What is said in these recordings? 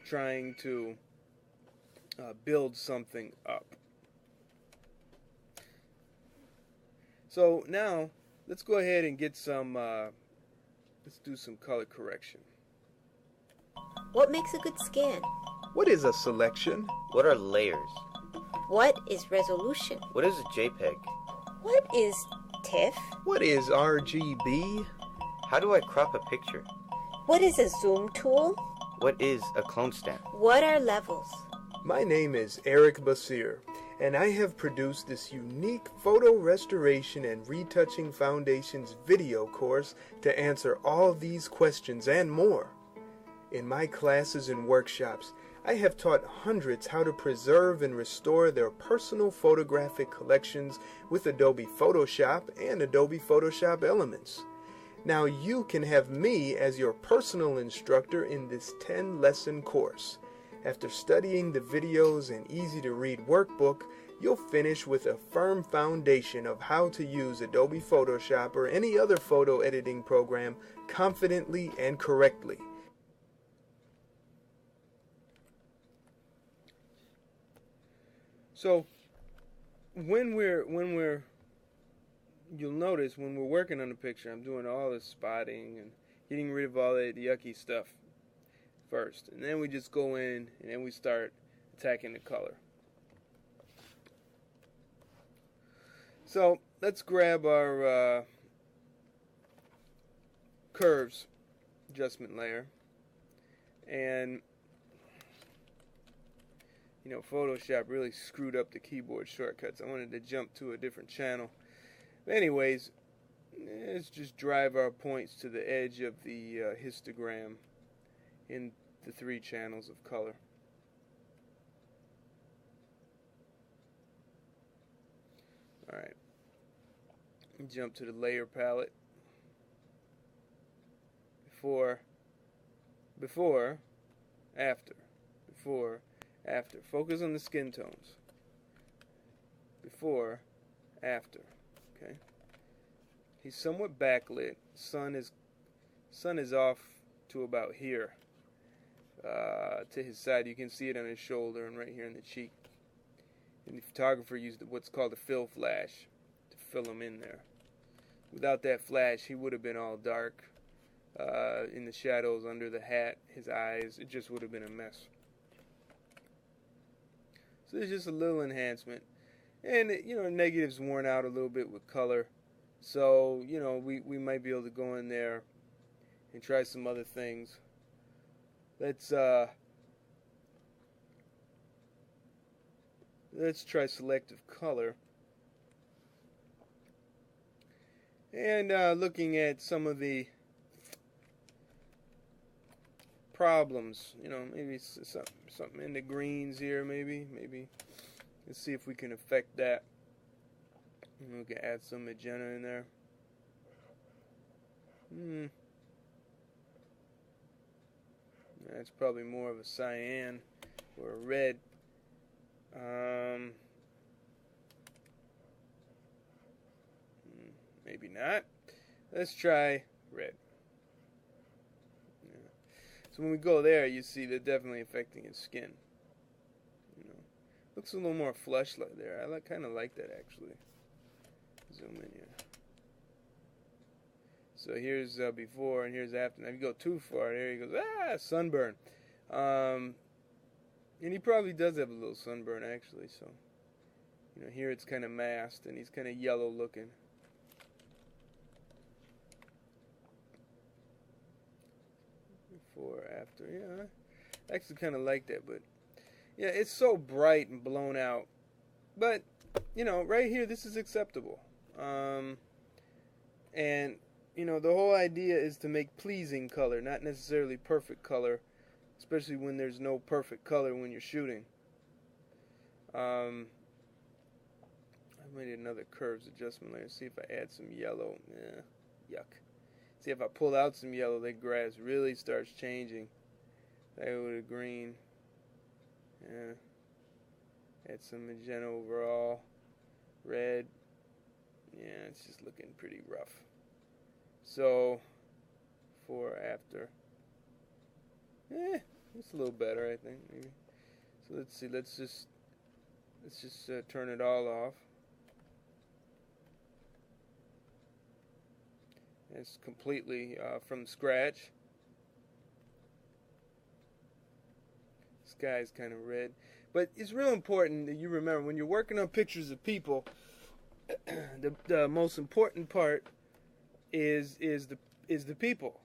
trying to build something up. So now let's go ahead and get some, let's do some color correction. What makes a good scan? What is a selection? What are layers? What is resolution? What is a JPEG? What is TIFF? What is RGB? How do I crop a picture? What is a zoom tool? What is a clone stamp? What are levels? My name is Eric Basir, and I have produced this unique photo restoration and retouching foundations video course to answer all these questions and more. In my classes and workshops, I have taught hundreds how to preserve and restore their personal photographic collections with Adobe Photoshop and Adobe Photoshop Elements. Now you can have me as your personal instructor in this 10-lesson course. After studying the videos and easy-to-read workbook, you'll finish with a firm foundation of how to use Adobe Photoshop or any other photo editing program confidently and correctly. So you'll notice when we're working on the picture, I'm doing all the spotting and getting rid of all that yucky stuff first. And then we just go in and then we start attacking the color. So let's grab our curves adjustment layer. And you know, Photoshop really screwed up the keyboard shortcuts. I wanted to jump to a different channel. But anyways, let's just drive our points to the edge of the histogram in the 3 channels of color. Alright. Jump to the layer palette. Before, after. Focus on the skin tones. Before, after. Okay. He's somewhat backlit. Sun is off to about here. To his side, you can see it on his shoulder and right here in the cheek. And the photographer used what's called a fill flash to fill him in there. Without that flash, he would have been all dark in the shadows under the hat, his eyes. It just would have been a mess. So there's just a little enhancement. And, you know, negative's worn out a little bit with color. So, you know, we might be able to go in there and try some other things. Let's try selective color. And looking at some of the problems, you know, maybe something in the greens here, maybe. Let's see if we can affect that. We can add some magenta in there. That's probably more of a cyan or a red. Maybe not. Let's try red. So when we go there, you see they're definitely affecting his skin. You know, looks a little more flush like there. I kind of like that actually. Zoom in here. So here's before and here's after. Now if you go too far, there he goes. Sunburn. And he probably does have a little sunburn actually. So you know, here it's kind of masked and he's kind of yellow looking. Before, after, yeah, I actually kind of like that, but yeah, it's so bright and blown out. But you know, right here, this is acceptable. And you know, the whole idea is to make pleasing color, not necessarily perfect color, especially when there's no perfect color when you're shooting. I made another curves adjustment layer. See if I add some yellow. Yuck. See if I pull out some yellow, that grass really starts changing. That with a green. Yeah. Add some magenta overall. Red. Yeah, it's just looking pretty rough. So, before, after. It's a little better, I think, maybe. So let's see. Let's just turn it all off. It's completely from scratch. Sky is kind of red, but it's real important that you remember when you're working on pictures of people. the most important part is the people,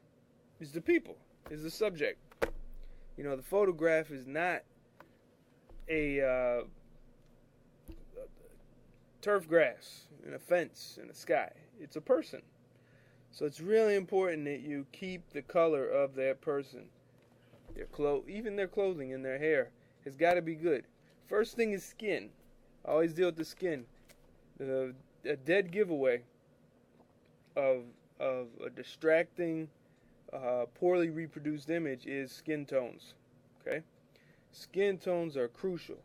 is the subject. You know, the photograph is not a turf grass and a fence and a sky. It's a person. So it's really important that you keep the color of that person. Even their clothing and their hair has got to be good. First thing is skin. I always deal with the skin. A dead giveaway of a distracting, poorly reproduced image is skin tones. Okay? Skin tones are crucial.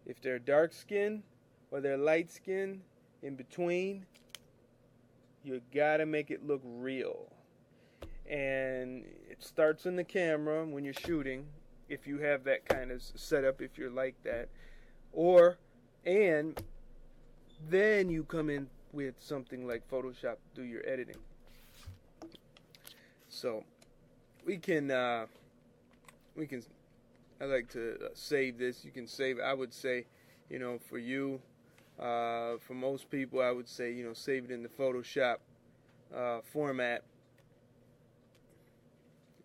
If they're dark skin or they're light skin, in between, you gotta make it look real. And it starts in the camera when you're shooting, if you have that kind of setup, if you're like that. And then you come in with something like Photoshop to do your editing. So we can I like to save this. You can save, I would say, you know, for you, for most people, I would say, you know, save it in the Photoshop format.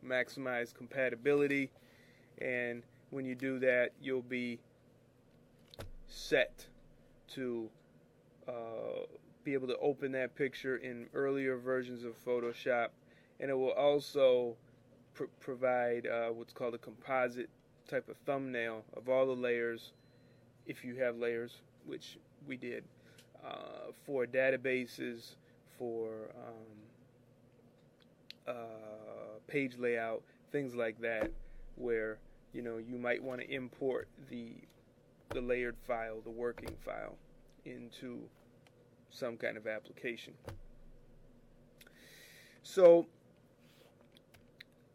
Maximize compatibility, and when you do that, you'll be set to be able to open that picture in earlier versions of Photoshop, and it will also provide what's called a composite type of thumbnail of all the layers, if you have layers, which we did, for databases, for page layout, things like that, where, you know, you might want to import the layered file, the working file, into some kind of application. So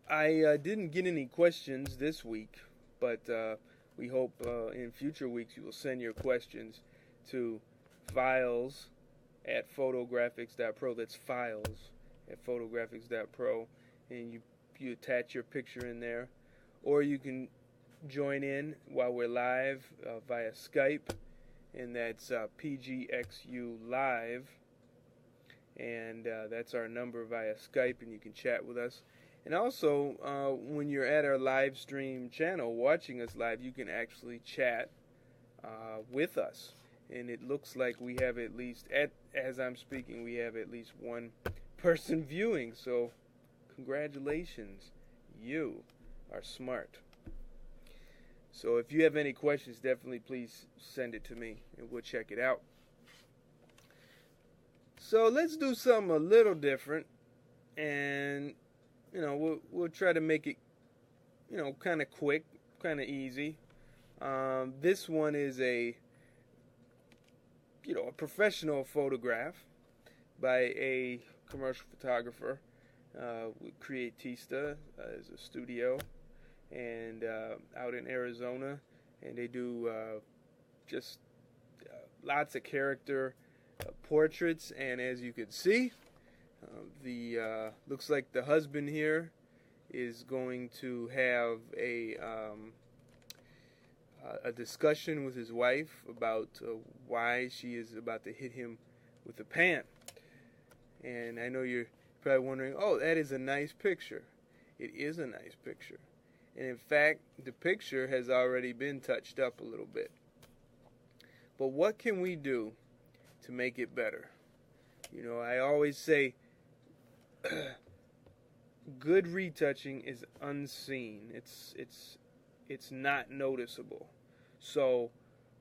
I didn't get any questions this week, but we hope in future weeks you will send your questions to files@photographics.pro. That's files@photographics.pro, and you attach your picture in there, or you can join in while we're live via Skype, and that's PGXU Live, and that's our number via Skype, and you can chat with us. And also, when you're at our live stream channel watching us live, you can actually chat with us. And it looks like we have at least, as I'm speaking, we have at least one person viewing. So, congratulations. You are smart. So, if you have any questions, definitely please send it to me and we'll check it out. So, let's do something a little different. And, you know, we'll try to make it, you know, kind of quick, kind of easy. This one is a professional photograph by a commercial photographer with Creatista as a studio, and out in Arizona, and they do just lots of character portraits. And as you can see, looks like the husband here is going to have a discussion with his wife about why she is about to hit him with a pan. And I know you're probably wondering, oh, that is a nice picture. It is a nice picture. And in fact, the picture has already been touched up a little bit. But what can we do to make it better? You know, I always say, good retouching is unseen. It's not noticeable. So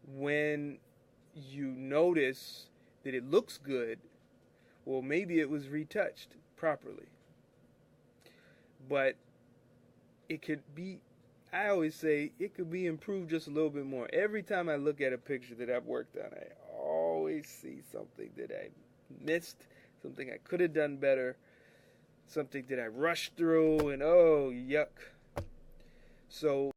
when you notice that it looks good, well, maybe it was retouched properly. But it could be, I always say, it could be improved just a little bit more. Every time I look at a picture that I've worked on, I always see something that I missed, something I could have done better, something that I rushed through, and oh, yuck. So